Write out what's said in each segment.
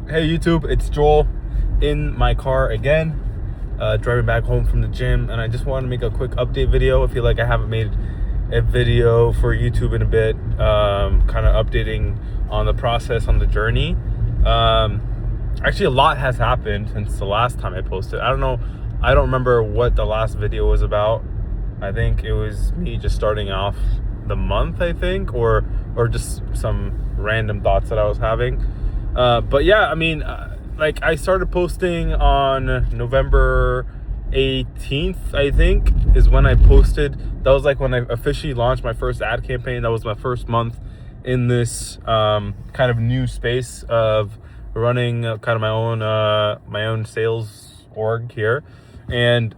Hey YouTube, it's Joel in my car again, driving back home from the gym, and I just want to make a quick update video. I feel like I haven't made a video for YouTube in a bit, kind of updating on the process, on the journey. Actually, a lot has happened since the last time I posted. I don't remember what the last video was about. I think it was me just starting off the month, I think, or just some random thoughts that I was having. But yeah, I mean, like I started posting on November 18th, I think, is when I posted. That was like when I officially launched my first ad campaign. That was my first month in this kind of new space of running kind of my own sales org here. And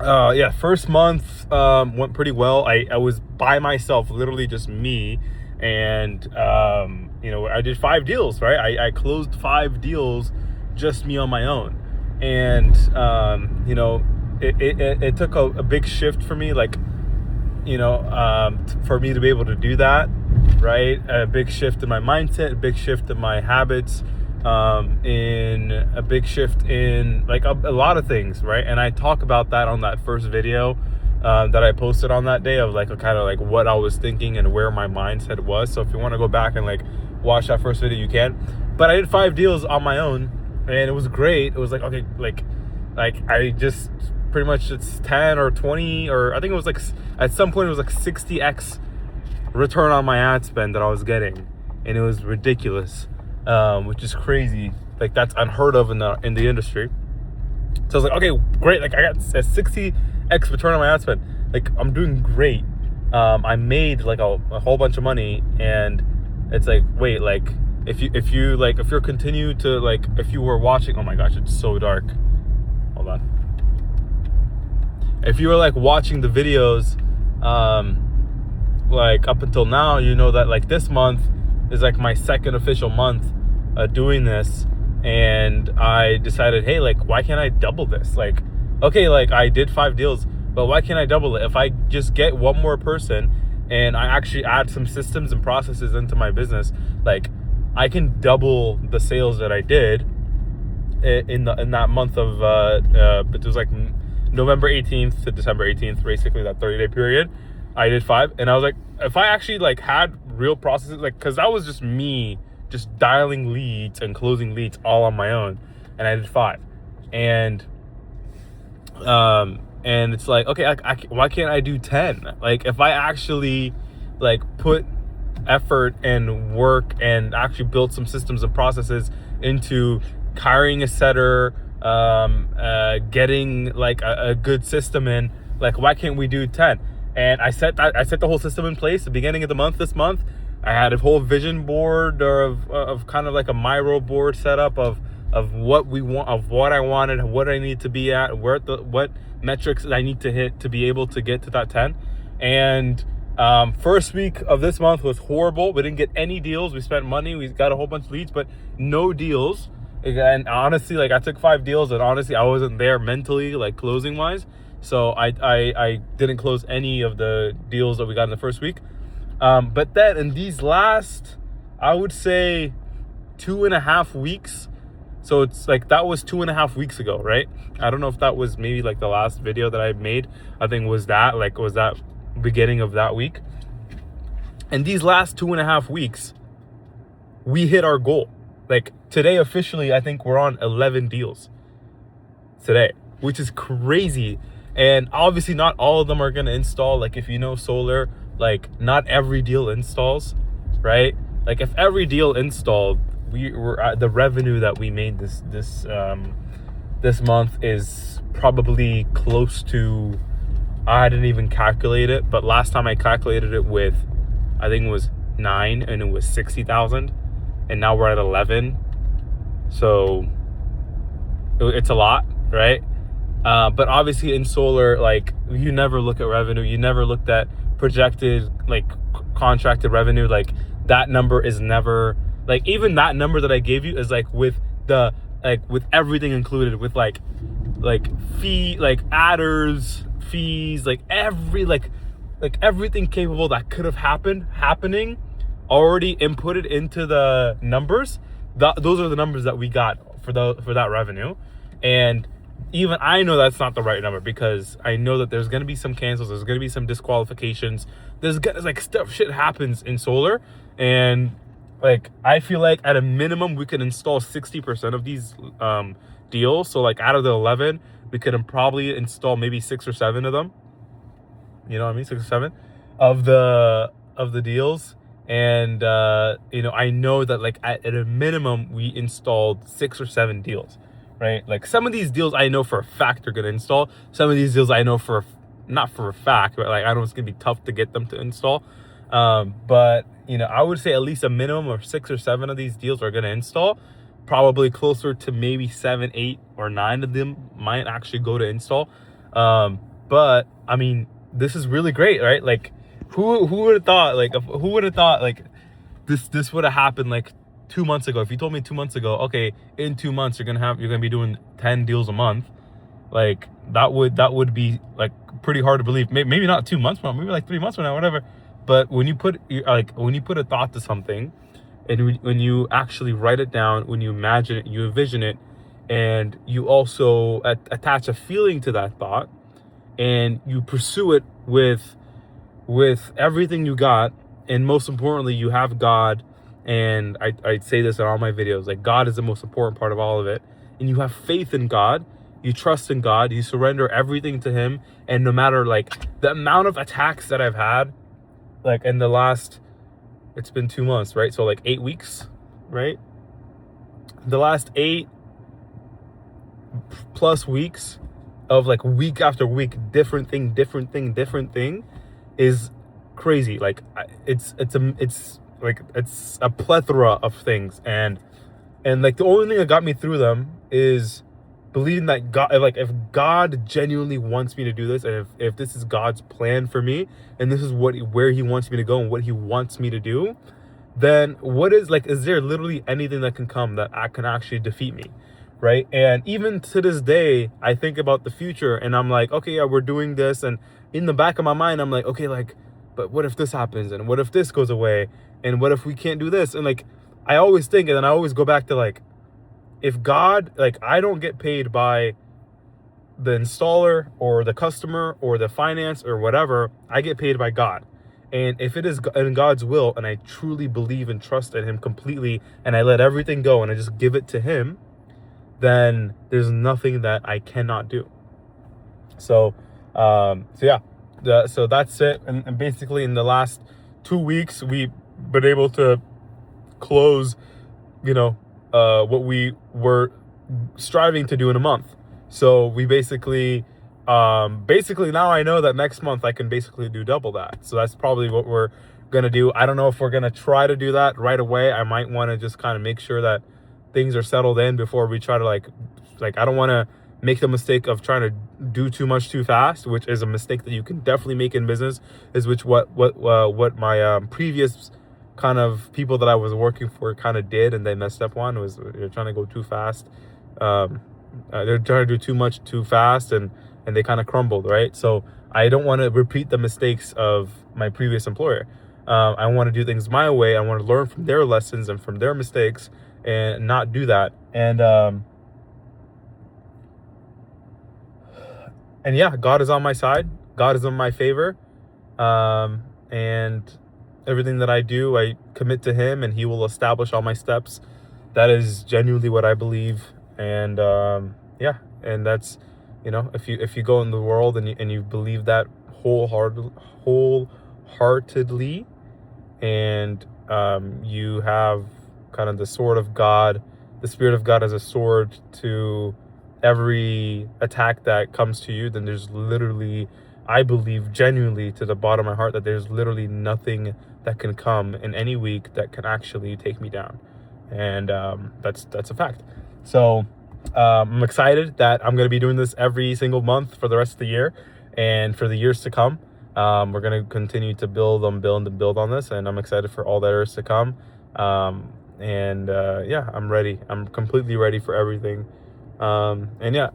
yeah, first month went pretty well. I was by myself, literally just me, and I did 5 deals, right? I closed 5 deals, just me on my own. And it took a big shift for me, like, for me to be able to do that, right? A big shift in my mindset, a big shift in my habits, in a big shift in like a lot of things, right? And I talk about that on that first video that I posted on that day, of like a kind of like what I was thinking and where my mindset was. So if you want to go back and like watch that first video, you can. But I did 5 deals on my own, and it was great. It was like, okay, like I just pretty much, it's 10 or 20, or I think it was like at some point it was like 60x return on my ad spend that I was getting, and it was ridiculous, which is crazy. Like that's unheard of in the industry. So I was like, okay, great. Like I got a 60x return on my ad spend. Like I'm doing great. I made like a whole bunch of money, and it's like, wait, like if you're continue to like, if you were watching, oh my gosh, it's so dark. Hold on. If you were like watching the videos, like up until now, you know that like this month is like my second official month doing this, and I decided, hey, like why can't I double this? Like, okay, like I did 5 deals, but why can't I double it? If I just get one more person and I actually add some systems and processes into my business, like I can double the sales that I did in that month of it was like November 18th to December 18th, basically that 30-day period. I did 5, and I was like, if I actually like had real processes, like, because that was just me just dialing leads and closing leads all on my own, and I did 5, and it's like, okay, why can't I do 10? Like if I actually like put effort and work and actually build some systems and processes into hiring a setter, getting like a good system in, like why can't we do 10? And I set the whole system in place at the beginning of the month. This month I had a whole vision board, or of kind of like a Miro board set up of what we want, of what I wanted, what I need to be at, what metrics I need to hit to be able to get to that 10. And first week of this month was horrible. We didn't get any deals. We spent money, we got a whole bunch of leads, but no deals. And honestly, like I took 5 deals, and honestly I wasn't there mentally, like closing wise, so I didn't close any of the deals that we got in the first week. But then in these last, I would say 2.5 weeks, so it's like that was 2.5 weeks ago, right? I don't know if that was maybe like the last video that I made. I think was that beginning of that week. And these last 2.5 weeks, we hit our goal. Like today, officially, I think we're on 11 deals today, which is crazy. And obviously not all of them are going to install. Like if you know solar, like not every deal installs, right? Like if every deal installed, the revenue that we made this month is probably close to, I didn't even calculate it, but last time I calculated it with, I think it was 9, and it was 60,000, and now we're at 11. So it's a lot, right? But obviously in solar, like you never look at revenue, you never looked at projected like contracted revenue. Like that number is never, like even that number that I gave you is like with everything included, with like fee, like adders, fees, like everything capable that could have happening already inputted into the numbers. those are the numbers that we got for that revenue. And even I know that's not the right number, because I know that there's going to be some cancels, there's going to be some disqualifications, there's like shit happens in solar. And like, I feel like at a minimum we could install 60% of these deals. So like out of the 11, we could probably install maybe 6 or 7 of them. You know what I mean? 6 or 7 of the deals. And I know that like at a minimum we installed 6 or 7 deals, right? Like some of these deals I know for a fact are gonna install. Some of these deals I know not for a fact, but like I know it's gonna be tough to get them to install. But I would say at least a minimum of 6 or 7 of these deals are gonna install. Probably closer to maybe 7, 8, or 9 of them might actually go to install. But I mean, this is really great, right? Like, who would have thought? Like, who would have thought like this would have happened like 2 months ago? If you told me 2 months ago, okay, in 2 months you're gonna be doing 10 deals a month, like that would be like pretty hard to believe. Maybe not 2 months from now, maybe like 3 months from now, whatever. But when you put a thought to something, and when you actually write it down, when you imagine it, you envision it, and you also attach a feeling to that thought, and you pursue it with everything you got, and most importantly, you have God. And I say this in all my videos, like God is the most important part of all of it. And you have faith in God, you trust in God, you surrender everything to Him. And no matter like the amount of attacks that I've had, like in the last, it's been 2 months, right? So like 8 weeks, right? The last 8 plus weeks of like week after week, different thing is crazy. Like it's a plethora of things. And like the only thing that got me through them is believing that God, like if God genuinely wants me to do this, and if this is God's plan for me, and this is where He wants me to go and what He wants me to do, then is there literally anything that can come that can actually defeat me, right? And even to this day, I think about the future, and I'm like, okay, yeah, we're doing this, and in the back of my mind, I'm like, okay, like, but what if this happens, and what if this goes away, and what if we can't do this? And like, I always think, and then I always go back to like, if God, like, I don't get paid by the installer or the customer or the finance or whatever, I get paid by God. And if it is in God's will, and I truly believe and trust in Him completely, and I let everything go and I just give it to Him, then there's nothing that I cannot do. So yeah, so that's it. And basically in the last 2 weeks, we've been able to close, what we were striving to do in a month. So we basically now I know that next month I can basically do double that. So that's probably what we're gonna do. I don't know if we're gonna try to do that right away. I might want to just kind of make sure that things are settled in before we try to like I don't want to make the mistake of trying to do too much too fast, which is a mistake that you can definitely make in business, is what my previous kind of people that I was working for kind of did, and they messed up on, was they're trying to go too fast. They're trying to do too much too fast, and they kind of crumbled, right? So I don't want to repeat the mistakes of my previous employer. I want to do things my way. I want to learn from their lessons and from their mistakes, and not do that. And yeah, God is on my side. God is in my favor. And everything that I do, I commit to Him, and He will establish all my steps. That is genuinely what I believe. And yeah, and that's, if you go in the world and you believe that wholeheartedly, and you have kind of the sword of God, the Spirit of God as a sword to every attack that comes to you, then there's literally, I believe genuinely to the bottom of my heart, that there's literally nothing that can come in any week that can actually take me down. And that's a fact. So I'm excited that I'm going to be doing this every single month for the rest of the year and for the years to come. We're going to continue to build on this, and I'm excited for all that is to come. Yeah, I'm ready. I'm completely ready for everything. And yeah,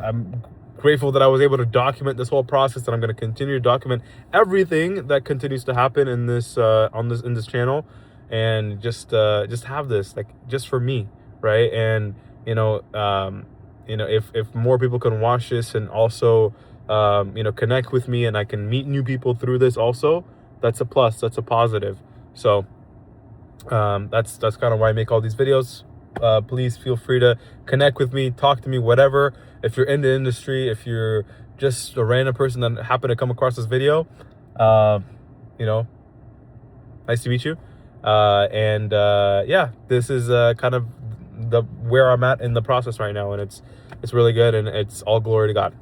I'm grateful that I was able to document this whole process, and I'm going to continue to document everything that continues to happen in this in this channel. and just have this, like, just for me, right? And if more people can watch this and also connect with me, and I can meet new people through this also, that's a plus, that's a positive. So that's kind of why I make all these videos. Please feel free to connect with me, talk to me, whatever. If you're in the industry, if you're just a random person that happened to come across this video, nice to meet you. This is kind of where I'm at in the process right now, and it's really good, and it's all glory to God.